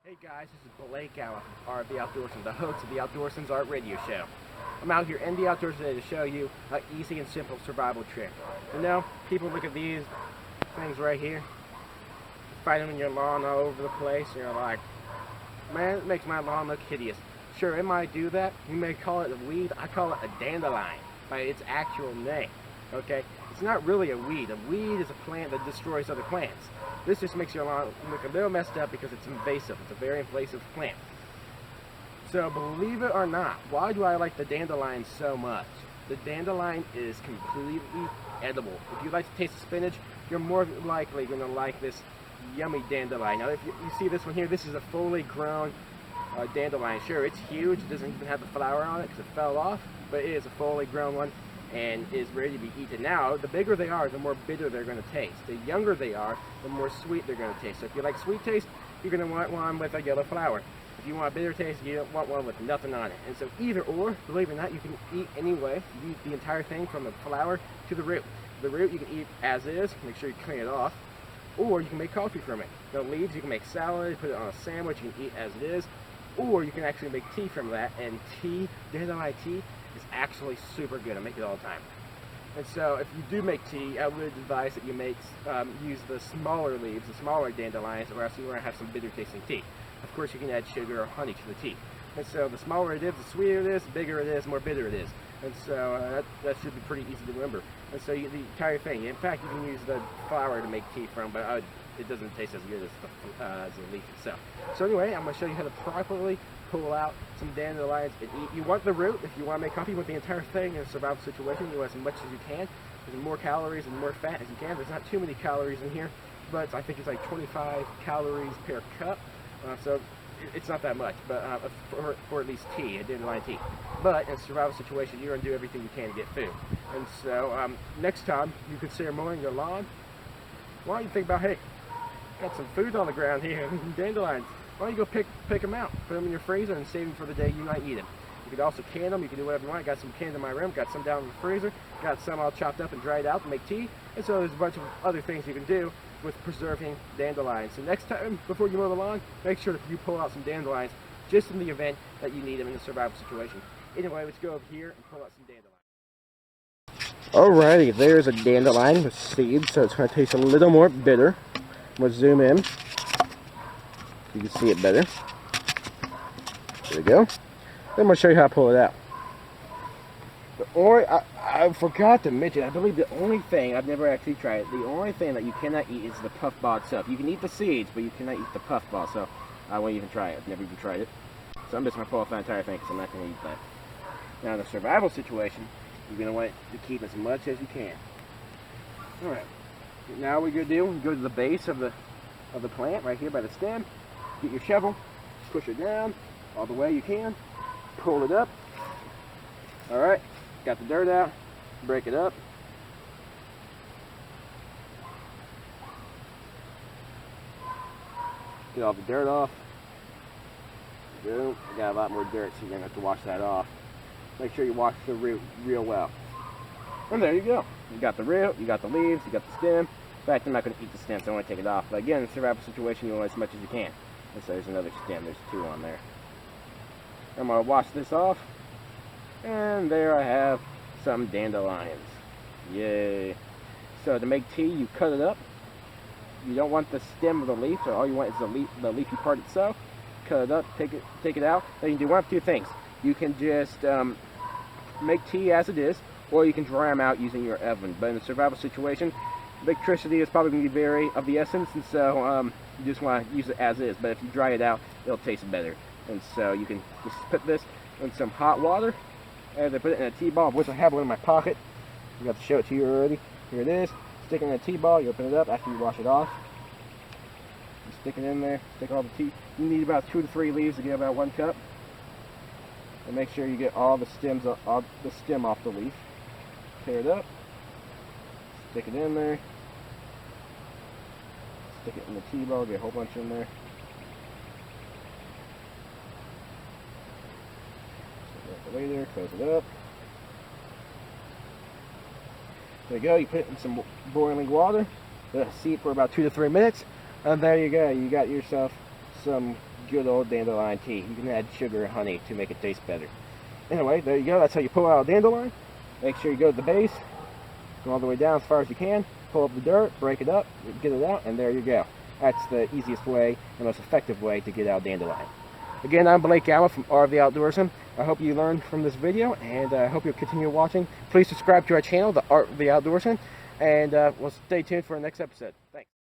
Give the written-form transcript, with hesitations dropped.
Hey guys, this is Blake out of RV Outdoorsman, the host of the Outdoorsman's Art Radio Show. I'm out here in the outdoors today to show you an easy and simple survival trick. You know, people look at these things right here, find them in your lawn all over the place, and you're like, man, it makes my lawn look hideous. Sure, it might do that. You may call it a weed. I call it a dandelion by its actual name. Okay? It's not really a weed. A weed is a plant that destroys other plants. This just makes your lawn look a little messed up because it's invasive. It's a very invasive plant. So believe it or not, why do I like the dandelion so much? The dandelion is completely edible. If you like to taste the spinach, you're more likely going to like this yummy dandelion. Now if you see this one here, this is a fully grown dandelion. Sure, it's huge. It doesn't even have the flower on it because it fell off, but it is a fully grown one and is ready to be eaten. Now, the bigger they are, the more bitter they're going to taste. The younger they are, the more sweet they're going to taste. So if you like sweet taste, you're going to want one with a yellow flower. If you want a bitter taste, you don't want one with nothing on it. And so either or, believe it or not, you can eat anyway. You eat the entire thing from the flower to the root. The root you can eat as is, make sure you clean it off, or you can make coffee from it. The leaves you can make salad, put it on a sandwich, you can eat as it is, or you can actually make tea from that. And tea, dandelion tea, is actually super good. I make it all the time. And so if you do make tea, I would advise that you use the smaller leaves, the smaller dandelions, or else you're going to have some bitter tasting tea. Of course, you can add sugar or honey to the tea. And so the smaller it is, the sweeter it is, the bigger it is, the more bitter it is. And so that should be pretty easy to remember. And so the entire thing, in fact, you can use the flower to make tea from, but it doesn't taste as good as the leaf itself. So anyway, I'm going to show you how to properly pull out some dandelions and eat. You want the root. If you want to make coffee with the entire thing in a survival situation, you want as much as you can. There's more calories and more fat as you can. There's not too many calories in here, but I think it's like 25 calories per cup. So it's not that much, but for at least tea, a dandelion tea. But in a survival situation, you're going to do everything you can to get food. And so next time you consider mowing your lawn, why don't you think about, hey, got some food on the ground here, dandelions. Why don't you go pick them out, put them in your freezer, and save them for the day you might eat them. You could also can them. You can do whatever you want. Got some canned in my room. Got some down in the freezer. Got some all chopped up and dried out to make tea. And so there's a bunch of other things you can do with preserving dandelions. So next time, before you mow the lawn, make sure that you pull out some dandelions, just in the event that you need them in a survival situation. Anyway, let's go over here and pull out some dandelions. Alrighty, there's a dandelion with seeds, so it's going to taste a little more bitter. I'm going to zoom in. You can see it better. There we go. Then I'm going to show you how to pull it out. I forgot to mention, I believe the only thing, I've never actually tried it, the only thing that you cannot eat is the puffball itself. You can eat the seeds, but you cannot eat the puffball, so I won't even try it. I've never even tried it. So I'm just going to pull off the entire thing because I'm not going to eat that. Now in a survival situation, you're going to want to keep as much as you can. Alright, now what you're going to do, you go to the base of the plant, right here by the stem, get your shovel, push it down all the way you can, pull it up. Alright, got the dirt out, break it up. Get all the dirt off. Boom, got a lot more dirt, so you're going to have to wash that off. Make sure you wash the root real well. And there you go. You got the root, you got the leaves, you got the stem. In fact, I'm not going to eat the stem, so I want to take it off. But again, in a survival situation, you want as much as you can. And so there's another stem, there's two on there. I'm going to wash this off. And there I have some dandelions. Yay. So to make tea, you cut it up. You don't want the stem of the leaf, so all you want is the leafy part itself. Cut it up, take it out. Then you can do one of two things. You can just make tea as it is, or you can dry them out using your oven. But in a survival situation, electricity is probably going to be very of the essence, and so you just want to use it as is. But if you dry it out, it'll taste better. And so you can just put this in some hot water, and then put it in a tea ball, which I have one in my pocket. I got to show it to you already. Here it is. Stick it in a tea ball. You open it up after you wash it off. You stick it in there. Stick all the tea. You need about 2 to 3 leaves to get about 1 cup. And make sure you get all the stems, all the stem off the leaf. Tear it up. Stick it in there. Stick it in the tea ball. Get a whole bunch in there. Later, close it up. There you go. You put it in some boiling water. Let it steep for about 2 to 3 minutes, and there you go. You got yourself some good old dandelion tea. You can add sugar and honey to make it taste better. Anyway, there you go. That's how you pull out a dandelion. Make sure you go to the base, go all the way down as far as you can, pull up the dirt, break it up, get it out, and there you go. That's the easiest way and most effective way to get out dandelion. Again, I'm Blake Gower from Art of the Outdoorsman. I hope you learned from this video, and I hope you'll continue watching. Please subscribe to our channel, The Art of the Outdoorsman, and we'll stay tuned for the next episode. Thanks.